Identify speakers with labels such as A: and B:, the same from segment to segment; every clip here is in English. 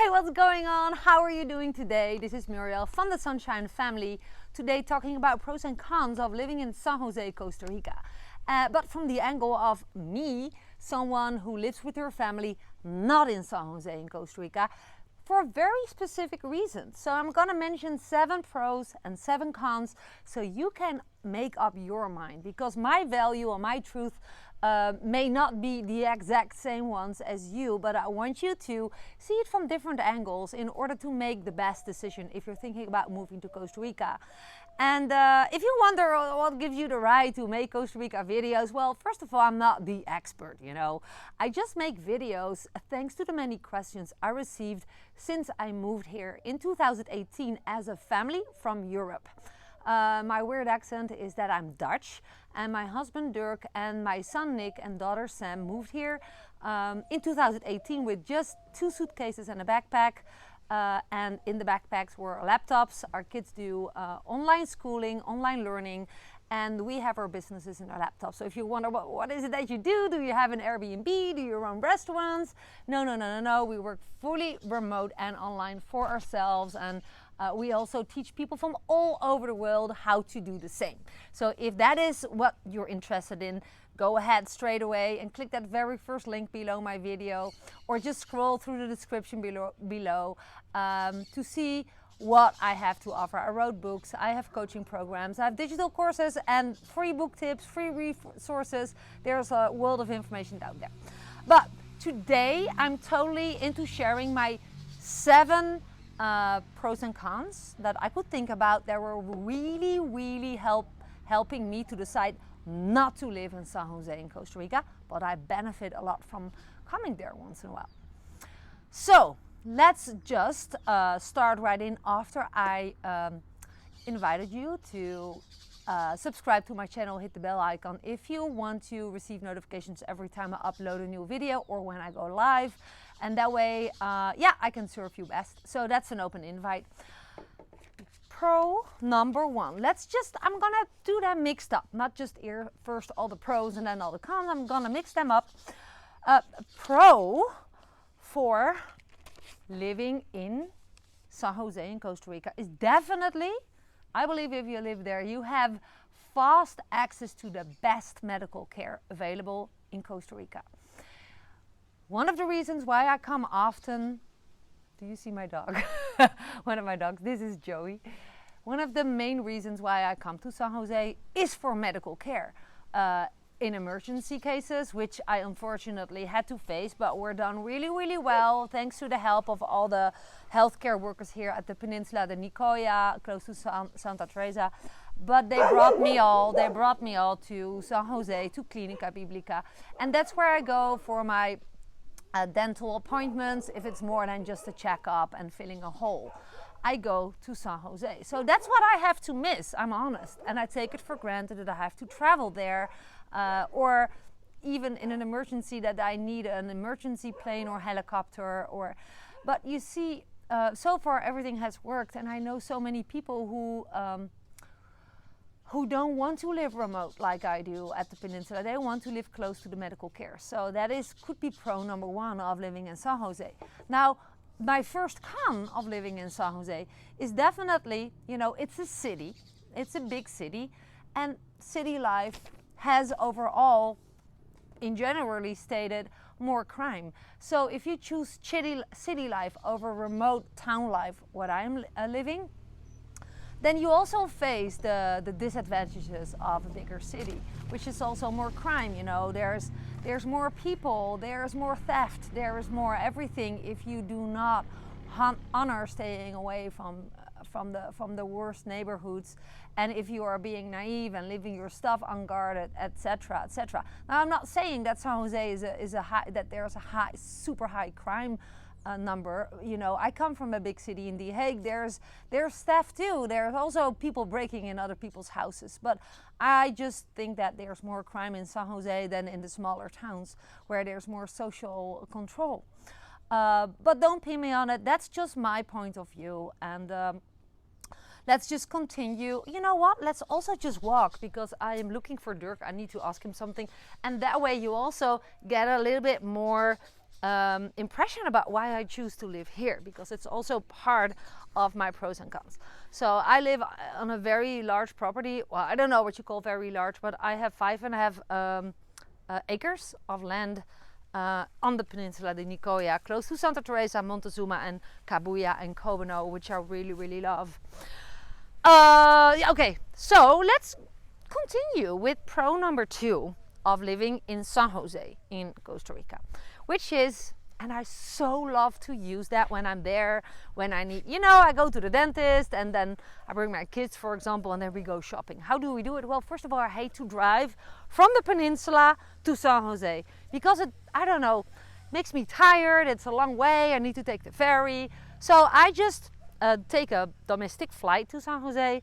A: Hey, what's going on? How are you doing today? This is Muriel from the Sunshine Family. Today talking about pros and cons of living in San Jose, Costa Rica. But from the angle of me, someone who lives with her family not in San Jose in Costa Rica, for very specific reasons. So I'm gonna mention 7 pros and 7 cons so you can make up your mind, because my value or my truth may not be the exact same ones as you, but I want you to see it from different angles in order to make the best decision if you're thinking about moving to Costa Rica. And if you wonder what gives you the right to make Costa Rica videos, well, first of all, I'm not the expert, you know. I just make videos thanks to the many questions I received since I moved here in 2018 as a family from Europe. My weird accent is that I'm Dutch, and my husband Dirk and my son Nick and daughter Sam moved here in 2018 with just 2 suitcases and a backpack. And in the backpacks were laptops. Our kids do online schooling, online learning, and we have our businesses in our laptops. So if you wonder what is it that you do? Do you have an Airbnb? Do you run restaurants? No. We work fully remote and online for ourselves, and we also teach people from all over the world how to do the same. So if that is what you're interested in, go ahead straight away and click that very first link below my video, or just scroll through the description below to see what I have to offer. I wrote books, I have coaching programs, I have digital courses and free book tips, free resources. There's a world of information out there. But today I'm totally into sharing my 7 pros and cons that I could think about that were really helping me to decide not to live in San Jose in Costa Rica, but I benefit a lot from coming there once in a while. So let's just start right in after I invited you to subscribe to my channel, hit the bell icon if you want to receive notifications every time I upload a new video or when I go live. And that way, I can serve you best. So that's an open invite. Pro number 1. I'm gonna do them mixed up, not just here first all the pros and then all the cons. I'm gonna mix them up. Pro for living in San Jose in Costa Rica is definitely, I believe if you live there, you have fast access to the best medical care available in Costa Rica. One of the reasons why I come often, do you see my dog? One of my dogs, this is Joey. One of the main reasons why I come to San Jose is for medical care. In emergency cases, which I unfortunately had to face, but were done really well thanks to the help of all the healthcare workers here at the Peninsula de Nicoya, close to Santa Teresa. But they brought me all to San Jose, to Clinica Biblica, and that's where I go for my dental appointments. If it's more than just a checkup and filling a hole, I go to San Jose. So that's what I have to miss, I'm honest, and I take it for granted that I have to travel there, or even in an emergency that I need an emergency plane or helicopter. But you see, so far everything has worked, and I know so many people who don't want to live remote like I do at the Peninsula. They want to live close to the medical care. So that could be pro number 1 of living in San Jose. Now, my first con of living in San Jose is definitely, it's a city, it's a big city, and city life has overall, in generally stated, more crime. So if you choose city life over remote town life, what I'm living, then you also face the disadvantages of a bigger city, which is also more crime. There's more people, there's more theft, there is more everything if you do not honor staying away from the worst neighborhoods, and if you are being naive and leaving your stuff unguarded, etc., etc. Now, I'm not saying that San Jose that there's a super high crime number. I come from a big city in The Hague. There's theft too. There's also people breaking in other people's houses. But I just think that there's more crime in San Jose than in the smaller towns where there's more social control. But don't pin me on it. That's just my point of view. And let's just continue. You know what? Let's also just walk, because I am looking for Dirk. I need to ask him something. And that way you also get a little bit more impression about why I choose to live here, because it's also part of my pros and cons. So I live on a very large property. Well, I don't know what you call very large, but I have 5.5 acres of land on the peninsula de Nicoya, close to Santa Teresa, Montezuma, and Cabuya and Cobano, which I really, really love. Okay, so let's continue with pro number 2 of living in San Jose in Costa Rica, which is, and I so love to use that when I'm there, when I need, I go to the dentist and then I bring my kids, for example, and then we go shopping. How do we do it? Well, first of all, I hate to drive from the peninsula to San Jose because it, I don't know, makes me tired. It's a long way. I need to take the ferry. So I just take a domestic flight to San Jose,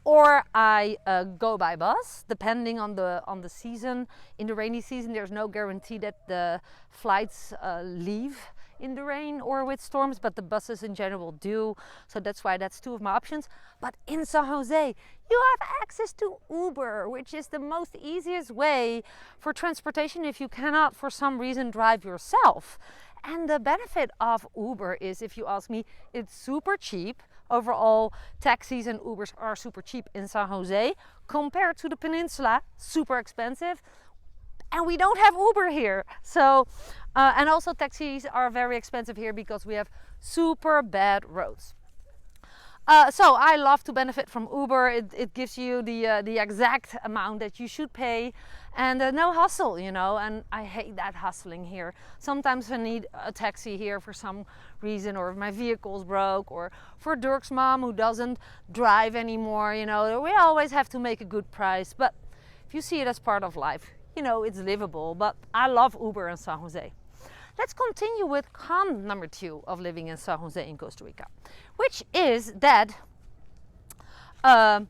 A: or I go by bus, depending on the season. In the rainy season, there's no guarantee that the flights leave in the rain or with storms, but the buses in general do. So that's why that's 2 of my options. But in San Jose, you have access to Uber, which is the most easiest way for transportation if you cannot, for some reason, drive yourself. And the benefit of Uber is, if you ask me, it's super cheap. Overall, taxis and Ubers are super cheap in San Jose compared to the peninsula, super expensive. And we don't have Uber here. So, and also taxis are very expensive here because we have super bad roads. So I love to benefit from Uber. It gives you the exact amount that you should pay, and no hustle, and I hate that hustling here. Sometimes I need a taxi here for some reason, or if my vehicle's broke, or for Dirk's mom who doesn't drive anymore, we always have to make a good price. But if you see it as part of life, it's livable. But I love Uber in San Jose. Let's continue with con number 2 of living in San Jose in Costa Rica, which is that I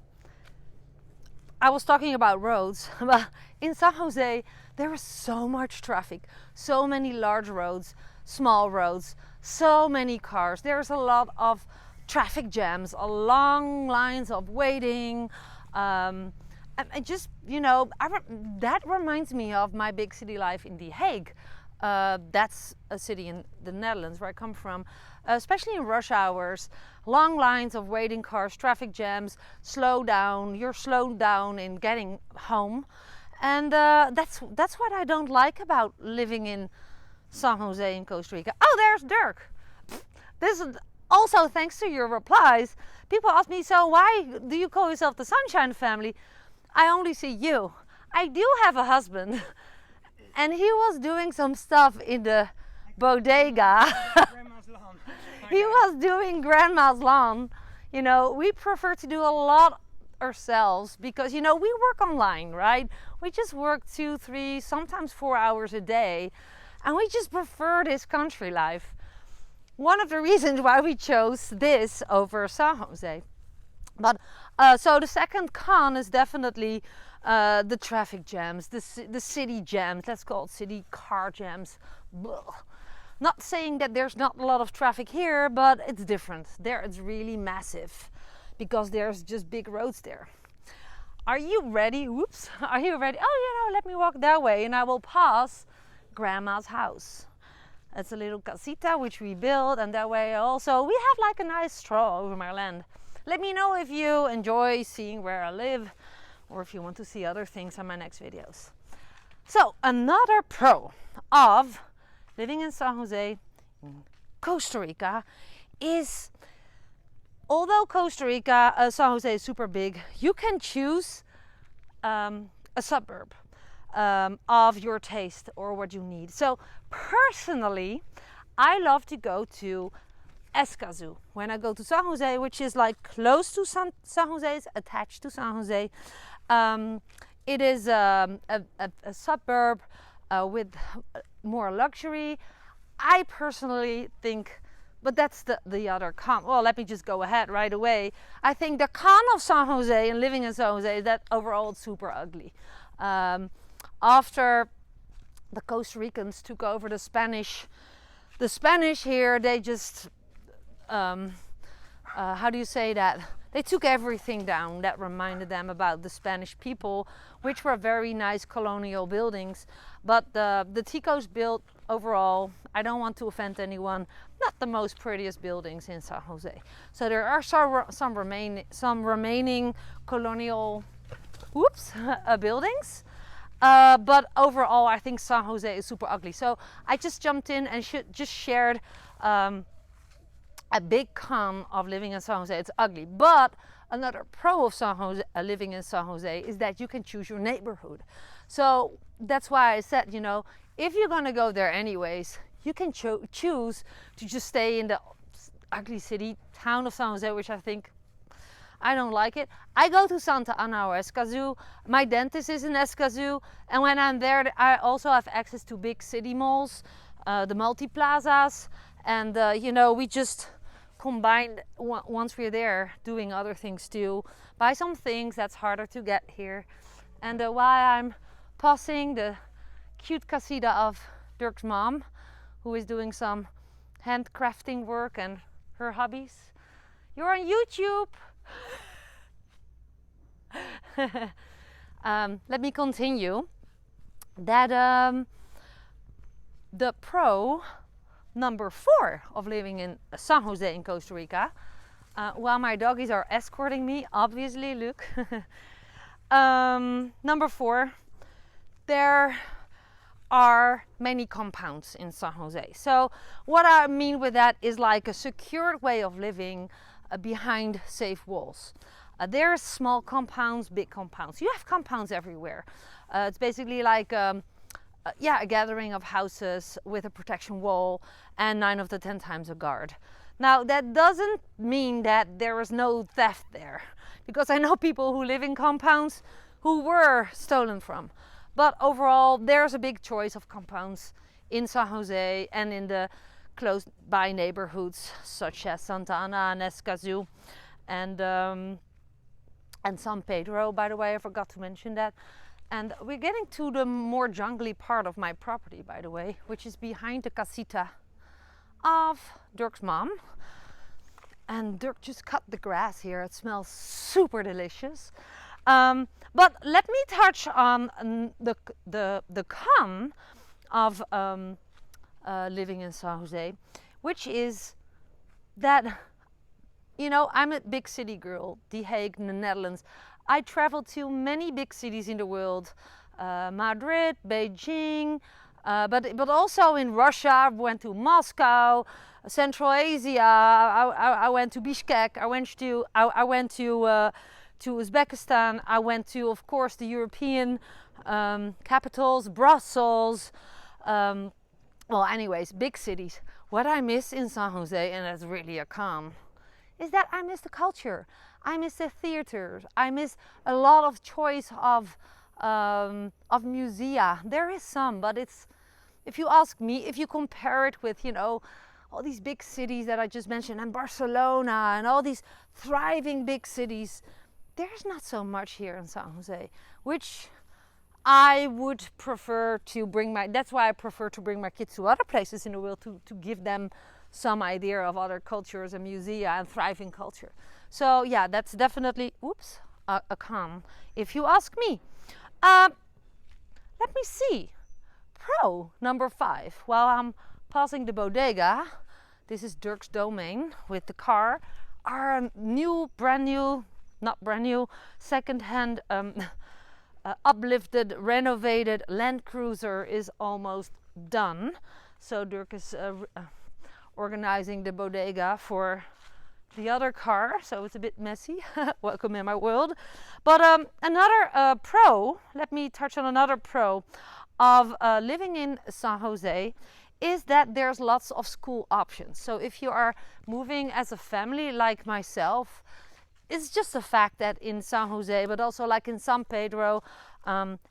A: was talking about roads, but in San Jose there is so much traffic, so many large roads, small roads, so many cars. There's a lot of traffic jams, long lines of waiting. And just, that reminds me of my big city life in The Hague. That's a city in the Netherlands where I come from, especially in rush hours, long lines of waiting cars, traffic jams, you're slowed down in getting home. And that's what I don't like about living in San Jose in Costa Rica. Oh, there's Dirk. This is also thanks to your replies. People ask me, so why do you call yourself the Sunshine Family? I only see you. I do have a husband. And he was doing some stuff in the bodega.
B: Grandma's lawn.
A: He was doing grandma's lawn. We prefer to do a lot ourselves because, we work online, right? We just work 2, 3, sometimes 4 hours a day. And we just prefer this country life. One of the reasons why we chose this over San Jose. But so the second con is definitely the traffic jams, the city jams, let's call it city car jams. Blah. Not saying that there's not a lot of traffic here, but it's different. There it's really massive because there's just big roads there. Are you ready? Whoops. Are you ready? Oh, let me walk that way and I will pass Grandma's house. It's a little casita which we built, and that way also we have like a nice straw over my land. Let me know if you enjoy seeing where I live, or if you want to see other things on my next videos. So another pro of living in San Jose, in Costa Rica, is although Costa Rica, San Jose is super big, you can choose a suburb of your taste or what you need. So personally, I love to go to Escazú when I go to San Jose, which is like close to San Jose, it's attached to San Jose. It is a suburb with more luxury. I personally think, but that's the other con. Well, let me just go ahead right away. I think the con of San Jose and living in San Jose is that overall it's super ugly. After the Costa Ricans took over the Spanish here, they just how do you say that? They took everything down that reminded them about the Spanish people, which were very nice colonial buildings. But the Ticos built overall, I don't want to offend anyone, not the most prettiest buildings in San Jose. So there are some remaining colonial buildings. But overall, I think San Jose is super ugly. So I just jumped in and just shared a big con of living in San Jose. It's ugly. But another pro of San Jose, living in San Jose, is that you can choose your neighborhood. So that's why I said, you know, if you're going to go there anyways, you can choose to just stay in the ugly city town of San Jose, which I don't like it. I go to Santa Ana or Escazú. My dentist is in Escazú. And when I'm there, I also have access to big city malls, the multi-plazas. And, you know, we just combine, once we're there, doing other things too. Buy some things that's harder to get here. And while I'm passing the cute casita of Dirk's mom, who is doing some handcrafting work and her hobbies. You're on YouTube. Let me continue. That the pro number 4 of living in San Jose in Costa Rica, while my doggies are escorting me, obviously, look. Number 4, there are many compounds in San Jose. So what I mean with that is like a secured way of living behind safe walls. There are small compounds, big compounds. You have compounds everywhere. It's basically like a gathering of houses with a protection wall and 9 of the 10 times a guard. Now that doesn't mean that there is no theft there, because I know people who live in compounds who were stolen from. But overall, there's a big choice of compounds in San Jose and in the close by neighborhoods such as Santa Ana and Escazú and San Pedro, by the way, I forgot to mention that. And we're getting to the more jungly part of my property, by the way, which is behind the casita of Dirk's mom. And Dirk just cut the grass here. It smells super delicious. But let me touch on the con of living in San Jose, which is that, you know, I'm a big city girl, The Hague, the Netherlands. I traveled to many big cities in the world, Madrid, Beijing, but also in Russia. I went to Moscow, Central Asia. I went to Bishkek. I went to Uzbekistan. I went to, of course, the European capitals, Brussels. Well, anyways, big cities. What I miss in San Jose, and that's really a con, is that I miss the culture. I miss the theaters. I miss a lot of choice of musea. There is some, but it's, if you ask me, if you compare it with, you know, all these big cities that I just mentioned, and Barcelona, and all these thriving big cities, there's not so much here in San Jose, which I would prefer to bring that's why I prefer to bring my kids to other places in the world to give them some idea of other cultures and musea and thriving culture. So yeah, that's definitely, a con, if you ask me. Let me see. Pro number 5. While I'm passing the bodega, this is Dirk's domain with the car. Our brand new, second-hand, uplifted, renovated Land Cruiser is almost done. So Dirk is organizing the bodega for the other car, so it's a bit messy. Welcome in my world. But another pro, let me touch on another pro of living in San Jose, is that there's lots of school options. So if you are moving as a family like myself, it's just a fact that in San Jose, but also like in San Pedro,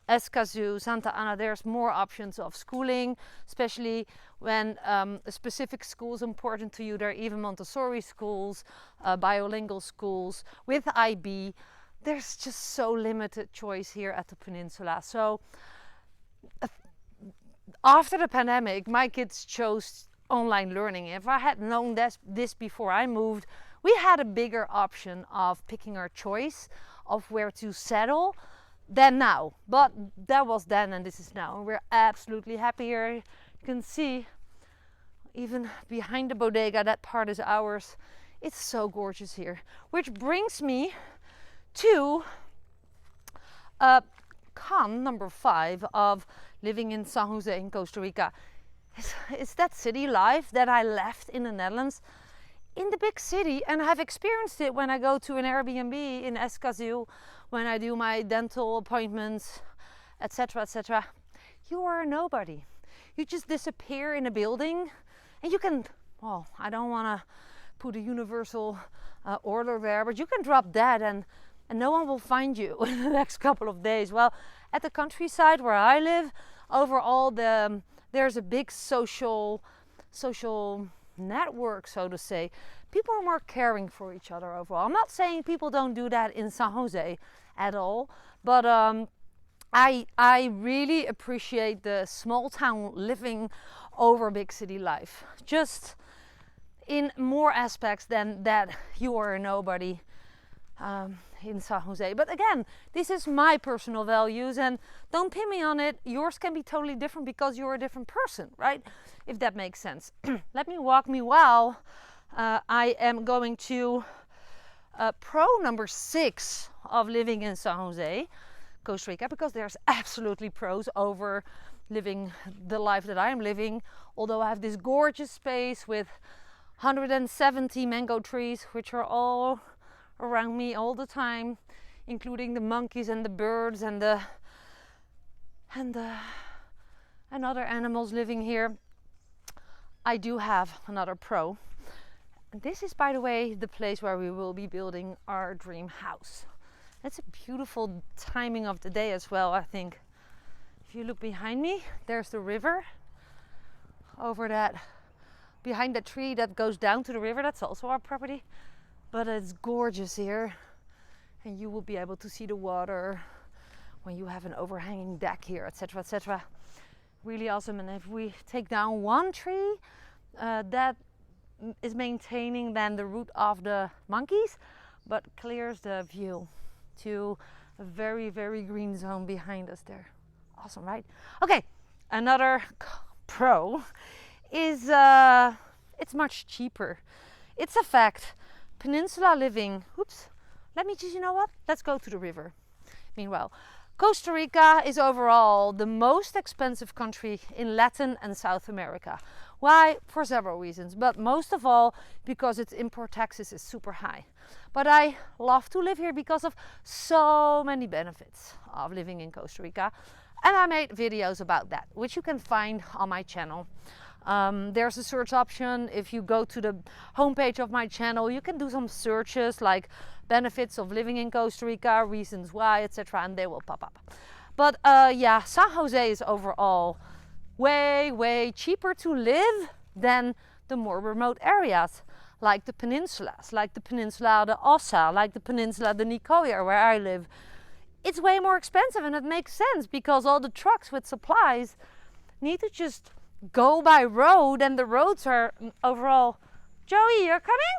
A: Escazú, Santa Ana, there's more options of schooling, especially when a specific school is important to you. There are even Montessori schools, bilingual schools with IB. There's just so limited choice here at the peninsula. So after the pandemic, my kids chose online learning. If I had known this before I moved, we had a bigger option of picking our choice of where to settle than now. But that was then and this is now. And we're absolutely happy here. You can see even behind the bodega, that part is ours. It's so gorgeous here. Which brings me to con number 5 of living in San Jose in Costa Rica. It's that city life that I left in the Netherlands, in the big city, and I've experienced it when I go to an Airbnb in Escazú, when I do my dental appointments, etc., etc. You are a nobody. You just disappear in a building, and you can, well, I don't want to put a universal order there, but you can drop dead and no one will find you in the next couple of days. Well, at the countryside where I live, overall there's a big social network, so to say. People are more caring for each other overall. I'm not saying people don't do that in San Jose at all, but I really appreciate the small town living over big city life. Just in more aspects than that you are a nobody in San Jose. But again, this is my personal values, and don't pin me on it. Yours can be totally different because you're a different person, right? If that makes sense. Let me walk me while I am going to pro number 6 of living in San Jose, Costa Rica, because there's absolutely pros over living the life that I am living. Although I have this gorgeous space with 170 mango trees, which are all around me all the time, including the monkeys and the birds and other animals living here. I do have another pro. And this is, by the way, the place where we will be building our dream house. It's a beautiful timing of the day as well, I think. If you look behind me, there's the river. Over that, behind the tree that goes down to the river, that's also our property. But it's gorgeous here, and you will be able to see the water when you have an overhanging deck here, etc., etc. Really awesome. And if we take down one tree, that is maintaining then the route of the monkeys, but clears the view to a very, very green zone behind us there. Awesome, right? Okay, another pro is it's much cheaper. It's a fact. Peninsula living, you know what? Let's go to the river. Meanwhile, Costa Rica is overall the most expensive country in Latin and South America. Why? For several reasons, but most of all because its import taxes is super high. But I love to live here because of so many benefits of living in Costa Rica, and I made videos about that, which you can find on my channel. There's a search option. If you go to the homepage of my channel, you can do some searches like benefits of living in Costa Rica, reasons why, etc., and they will pop up. But yeah, San Jose is overall way, way cheaper to live than the more remote areas, like the peninsulas, like the peninsula de Osa, like the peninsula de Nicoya, where I live. It's way more expensive, and it makes sense because all the trucks with supplies need to just go by road, and the roads are overall. Joey, you're coming?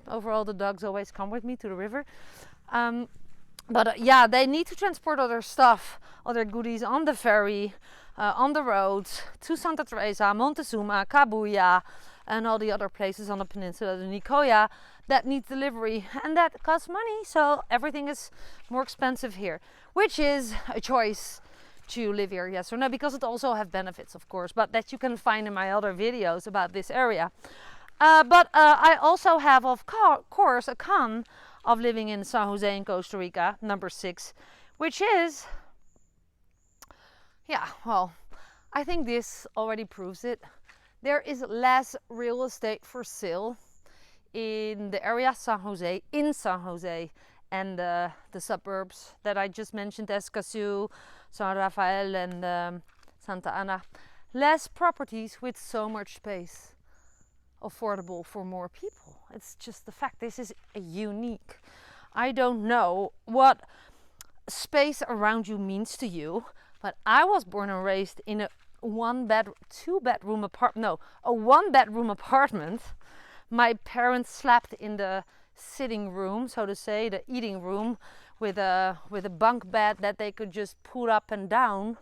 A: Overall, the dogs always come with me to the river. But yeah, they need to transport other stuff, other goodies on the ferry, on the roads to Santa Teresa, Montezuma, Cabuya, and all the other places on the peninsula, the Nicoya, that need delivery, and that costs money. So everything is more expensive here, which is a choice to live here, yes or no, because it also have benefits, of course, but that you can find in my other videos about this area. But I also have, of course, a con of living in San Jose in Costa Rica, number 6, which is, yeah, well, I think this already proves it. There is less real estate for sale in the area in San Jose, and the suburbs that I just mentioned, Escazú, San Rafael, and Santa Ana. Less properties with so much space, affordable for more people. It's just the fact. This is unique. I don't know what space around you means to you, but I was born and raised in a one-bedroom apartment. My parents slept in the sitting room, so to say, the eating room, with a bunk bed that they could just put up and down.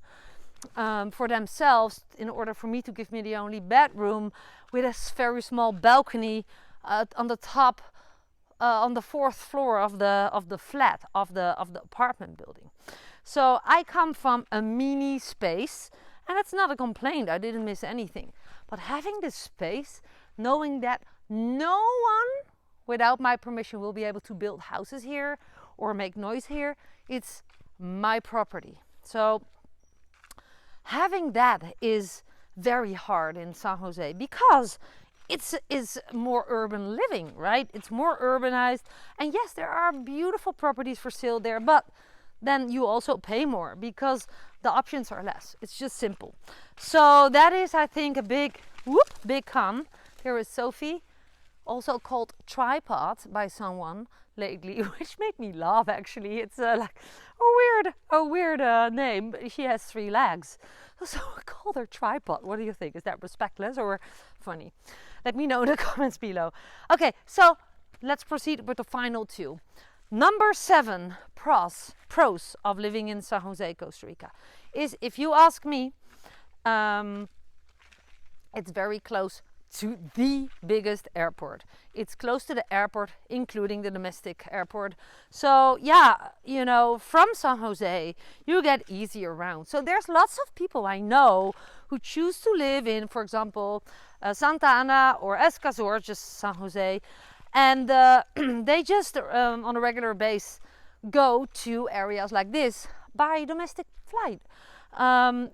A: for themselves in order for me to give me the only bedroom with a very small balcony on the top, on the fourth floor of the flat of the apartment building. So I come from a mini space, and it's not a complaint. I didn't miss anything. But having this space, knowing that no one without my permission will be able to build houses here or make noise here, it's my property. So having that is very hard in San Jose because it's more urban living, right? It's more urbanized. And yes, there are beautiful properties for sale there, but then you also pay more because the options are less. It's just simple. So that is, I think, a big con. Here is Sophie, also called tripod by someone lately, which made me laugh actually. It's like a weird name. She has 3 legs. So I called her tripod. What do you think? Is that respectless or funny? Let me know in the comments below. Okay, so let's proceed with the final 2. Number 7 pros of living in San Jose, Costa Rica is, if you ask me, it's very close to the biggest airport. It's close to the airport, including the domestic airport. So yeah, you know, from San Jose, you get easy around. So there's lots of people I know who choose to live in, for example, Santa Ana or Escazor, just San Jose. And they just, on a regular basis, go to areas like this by domestic flight.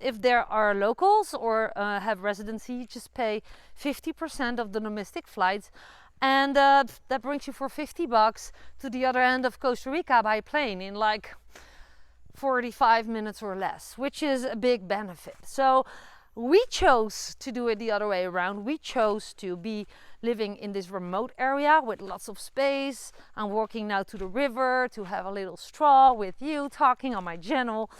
A: If there are locals or have residency, just pay 50% of the domestic flights, and that brings you for $50 to the other end of Costa Rica by plane in like 45 minutes or less, which is a big benefit. So we chose to do it the other way around. We chose to be living in this remote area with lots of space. I'm walking now to the river to have a little stroll with you, talking on my channel.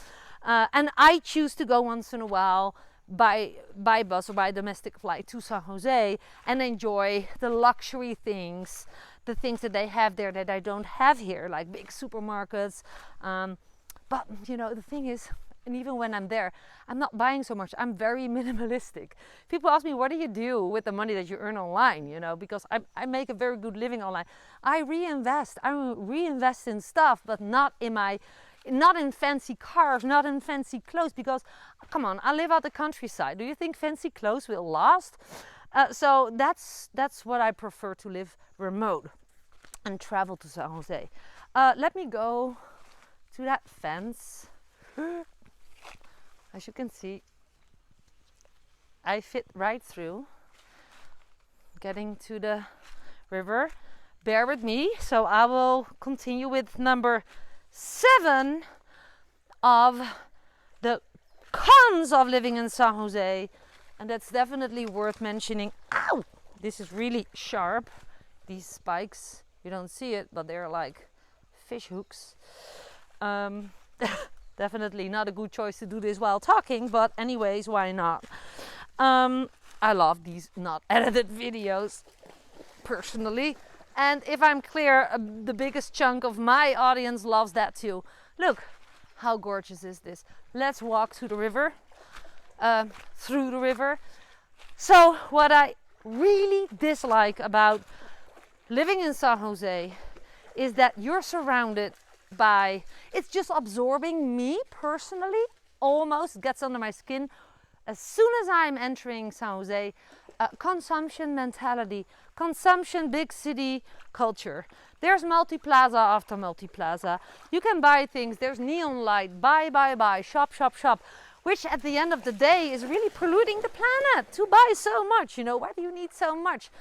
A: And I choose to go once in a while by bus or by domestic flight to San Jose and enjoy the luxury things, the things that they have there that I don't have here, like big supermarkets. But you know, the thing is, and even when I'm there, I'm not buying so much. I'm very minimalistic. People ask me, what do you do with the money that you earn online? You know, because I make a very good living online. I reinvest in stuff, but not in fancy cars, not in fancy clothes, because come on, I live out the countryside. Do you think fancy clothes will last? So that's what I prefer, to live remote and travel to San Jose. Let me go to that fence. As you can see, I fit right through, getting to the river. Bear with me, so I will continue with number 7 of the cons of living in San Jose, and that's definitely worth mentioning. Ow! This is really sharp. These spikes, you don't see it, but they're like fish hooks. Definitely not a good choice to do this while talking, but anyways, why not? I love these not edited videos personally. And if I'm clear, the biggest chunk of my audience loves that too. Look, how gorgeous is this? Let's walk to the river, through the river. So what I really dislike about living in San Jose is that you're surrounded by, it's just absorbing me personally, almost gets under my skin. As soon as I'm entering San Jose, consumption mentality, consumption, big city culture. There's multi-plaza after multi-plaza. You can buy things, there's neon light, buy, shop, which at the end of the day is really polluting the planet to buy so much. You know, why do you need so much?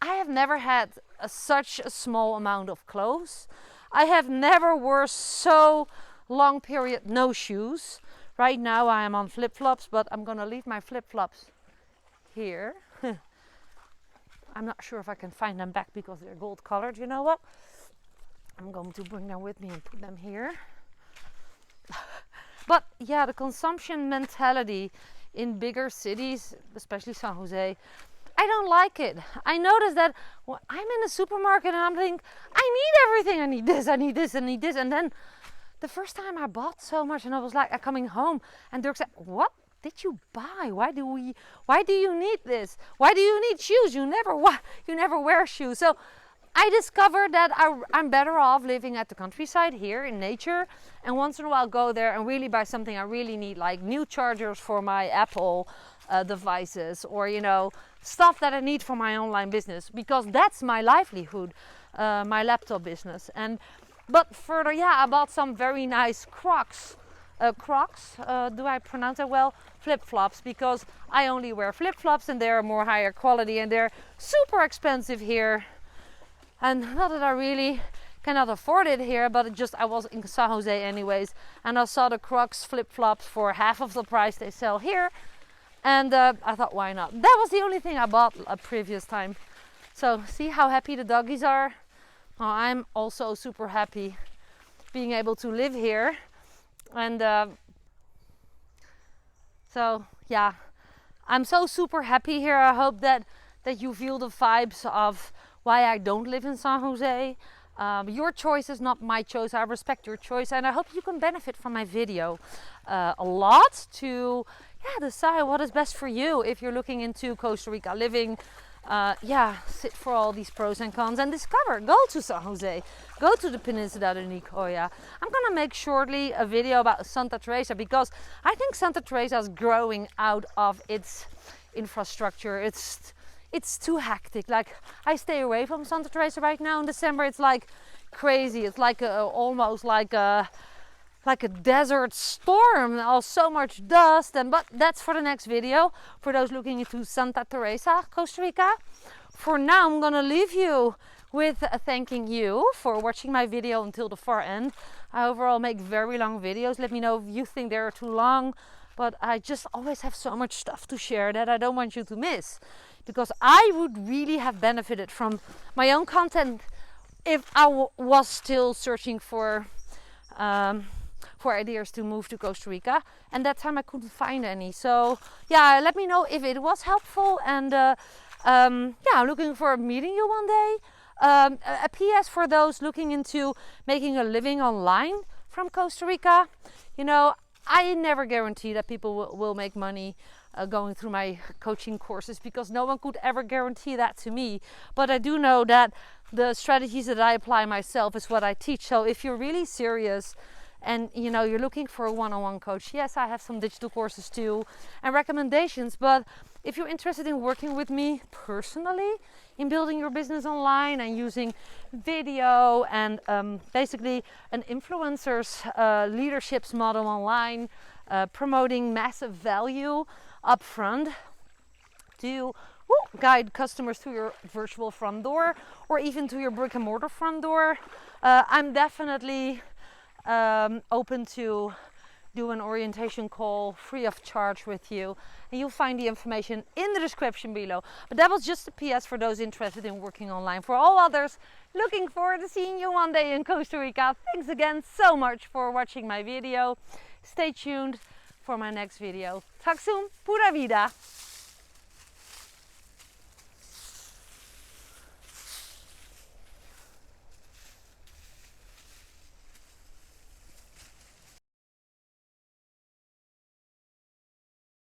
A: I have never had such a small amount of clothes. I have never wore so long period no shoes. Right now I am on flip-flops, but I'm gonna leave my flip-flops here. I'm not sure if I can find them back because they're gold colored. You know what? I'm going to bring them with me and put them here. But yeah, the consumption mentality in bigger cities, especially San Jose, I don't like it. I notice that when I'm in a supermarket and I'm thinking, I need everything. I need this, I need this, I need this. And then the first time I bought so much, and I was like, coming home, and Dirk said, "What did you buy? Why do you need this? Why do you need shoes? You never wear shoes." So I discovered that I'm better off living at the countryside here in nature, and once in a while go there and really buy something I really need, like new chargers for my Apple devices, or stuff that I need for my online business, because that's my livelihood, my laptop business. But further, I bought some very nice Crocs. Do I pronounce that well? Flip-flops, because I only wear flip-flops and they're more higher quality and they're super expensive here. And not that I really cannot afford it here, but I was in San Jose anyways, and I saw the Crocs flip-flops for half of the price they sell here, and I thought, why not? That was the only thing I bought a previous time. So see how happy the doggies are? Oh, I'm also super happy being able to live here, and so yeah, I'm so super happy here. I hope that you feel the vibes of why I don't live in San Jose. Your choice is not my choice. I respect your choice, and I hope you can benefit from my video a lot to decide what is best for you if you're looking into Costa Rica living. Sit for all these pros and cons and discover. Go to San Jose, go to the Peninsula de Nicoya. I'm gonna make shortly a video about Santa Teresa, because I think Santa Teresa is growing out of its infrastructure. It's too hectic. Like, I stay away from Santa Teresa right now in December. It's like crazy. It's like almost like a desert storm. So much dust. But that's for the next video, for those looking into Santa Teresa, Costa Rica. For now, I'm gonna leave you with thanking you for watching my video until the far end. I overall make very long videos. Let me know if you think they're too long, but I just always have so much stuff to share that I don't want you to miss, because I would really have benefited from my own content if I was still searching for ideas to move to Costa Rica, and that time I couldn't find any. So let me know if it was helpful, and I'm looking forward to meeting you one day. A PS for those looking into making a living online from Costa Rica. I never guarantee that people will make money going through my coaching courses, because no one could ever guarantee that to me. But I do know that the strategies that I apply myself is what I teach. So if you're really serious and you're looking for a one-on-one coach, yes, I have some digital courses too and recommendations. But if you're interested in working with me personally in building your business online and using video and basically an influencer's leadership's model online, promoting massive value up front to guide customers to your virtual front door or even to your brick and mortar front door, I'm definitely open to do an orientation call free of charge with you, and you'll find the information in the description below. But that was just a PS for those interested in working online. For all others, looking forward to seeing you one day in Costa Rica. Thanks again so much for watching my video. Stay tuned for my next video. Talk soon. Pura vida.